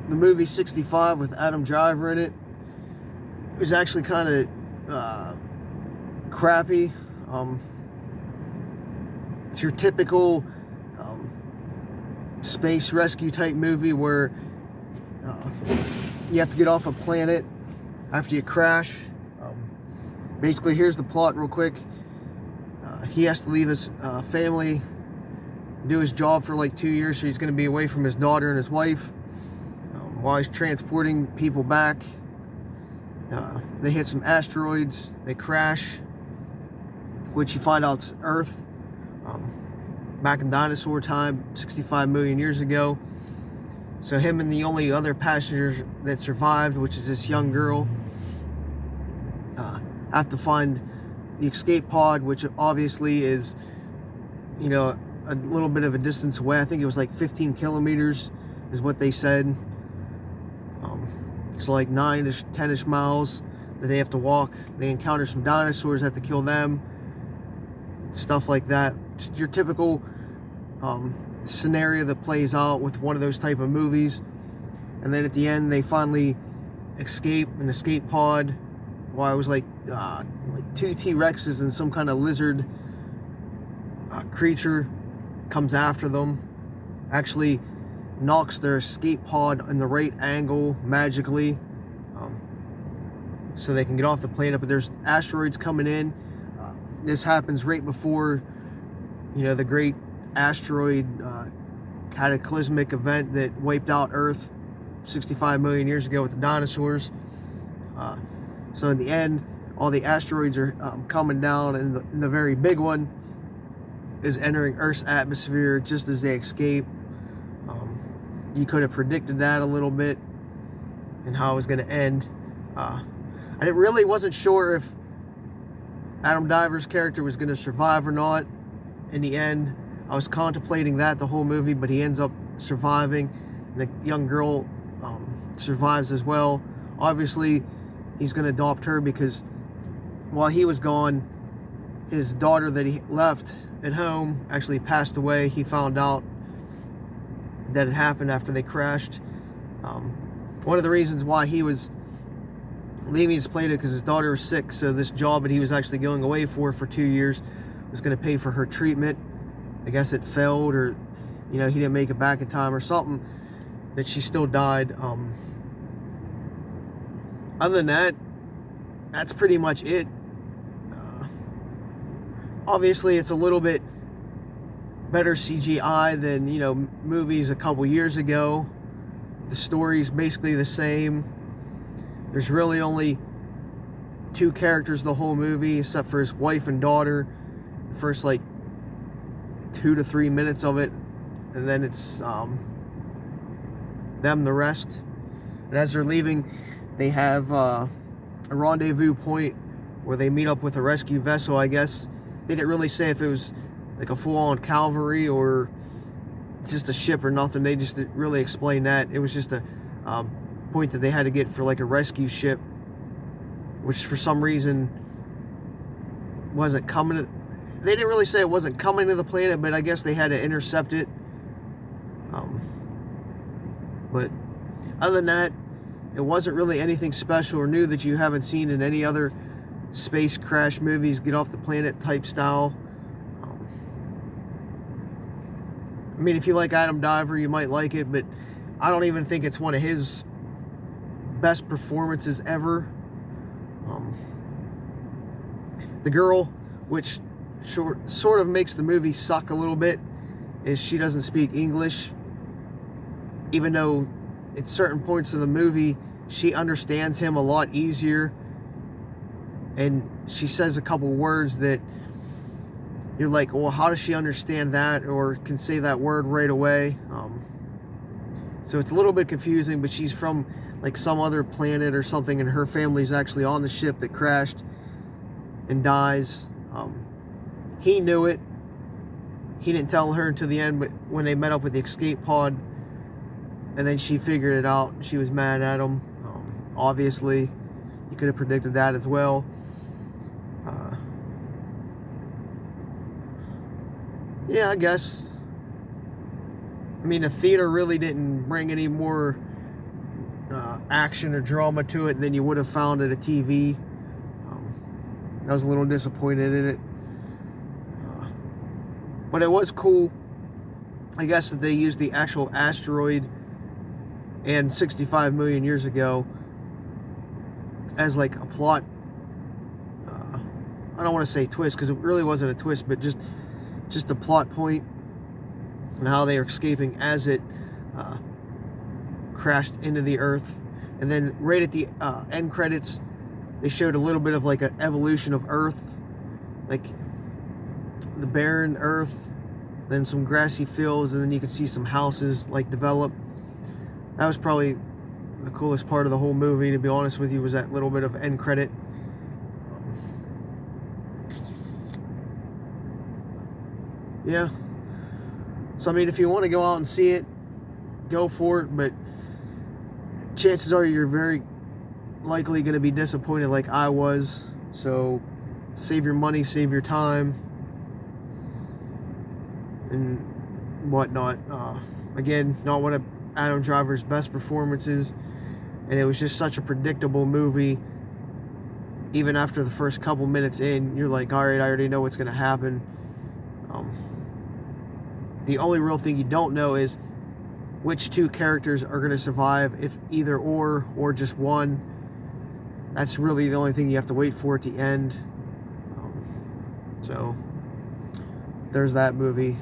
the movie 65 with Adam Driver in it was actually kind of crappy. It's your typical space rescue type movie where you have to get off a planet after you crash. Basically, here's the plot real quick. He has to leave his family, do his job for like 2 years, so he's going to be away from his daughter and his wife while he's transporting people back. They hit some asteroids, they crash, which you find out is Earth. Back in dinosaur time, 65 million years ago. So him and the only other passengers that survived, which is this young girl, have to find the escape pod, which obviously is, you know, a little bit of a distance away. I think it was like 15 kilometers is what they said. So like 9-ish, 10-ish miles that they have to walk. They encounter some dinosaurs, have to kill them, stuff like that. Your typical scenario that plays out with one of those type of movies. And then at the end, they finally escape an escape pod. Well, it was like 2 T-Rexes and some kind of lizard creature comes after them. Actually knocks their escape pod in the right angle magically, so they can get off the planet. But there's asteroids coming in. This happens right before, you know, the great asteroid cataclysmic event that wiped out Earth 65 million years ago with the dinosaurs. So in the end, all the asteroids are coming down, and the very big one is entering Earth's atmosphere just as they escape. You could have predicted that a little bit and how it was going to end. I really wasn't sure if Adam Driver's character was going to survive or not in the end. I was contemplating that the whole movie, but he ends up surviving. And the young girl survives as well. Obviously, he's going to adopt her because while he was gone, his daughter that he left at home actually passed away. He found out that it happened after they crashed. One of the reasons why he was leaving his planet because his daughter was sick, so this job that he was actually going away for 2 years was going to pay for her treatment. I guess it failed, or you know, he didn't make it back in time or something, that she still died. Other than that, that's pretty much it. Obviously, it's a little bit better CGI than, you know, movies a couple years ago. The story's basically the same. There's really only 2 characters the whole movie, except for his wife and daughter. The first like 2 to 3 minutes of it, and then it's them the rest. And as they're leaving, they have a rendezvous point where they meet up with a rescue vessel, I guess. They didn't really say if it was like a full-on cavalry or just a ship or nothing. They just didn't really explain that. It was just a point that they had to get for like a rescue ship, which for some reason wasn't coming to, they didn't really say it wasn't coming to the planet, but I guess they had to intercept it. But other than that, it wasn't really anything special or new that you haven't seen in any other space crash movies, get off the planet type style. I mean, if you like Adam Driver, you might like it, but I don't even think it's one of his best performances ever. The girl, which sort of makes the movie suck a little bit, is she doesn't speak English. Even though at certain points of the movie, she understands him a lot easier. And she says a couple words that you're like, well, how does she understand that or can say that word right away? So it's a little bit confusing, but she's from like some other planet or something, and her family's actually on the ship that crashed and dies. He knew it. He didn't tell her until the end, but when they met up with the escape pod, and then she figured it out. She was mad at him. Obviously, you could have predicted that as well. Yeah, I guess. I mean, the theater really didn't bring any more action or drama to it than you would have found at a TV. I was a little disappointed in it. But it was cool, I guess, that they used the actual asteroid and 65 million years ago as like a plot. I don't want to say twist, because it really wasn't a twist, but just a plot point, and how they are escaping as it crashed into the Earth. And then right at the end credits, they showed a little bit of like an evolution of Earth, like the barren Earth, then some grassy fields, and then you could see some houses like develop. That was probably the coolest part of the whole movie, to be honest with you, was that little bit of end credit. Yeah. So I mean, if you want to go out and see it, go for it, but chances are you're very likely going to be disappointed like I was. So save your money, save your time, and whatnot. Again, not one of Adam Driver's best performances, and it was just such a predictable movie. Even after the first couple minutes in, you're like, all right, I already know what's going to happen. The only real thing you don't know is which two characters are going to survive, if either or just one. That's really the only thing you have to wait for at the end. So there's that movie.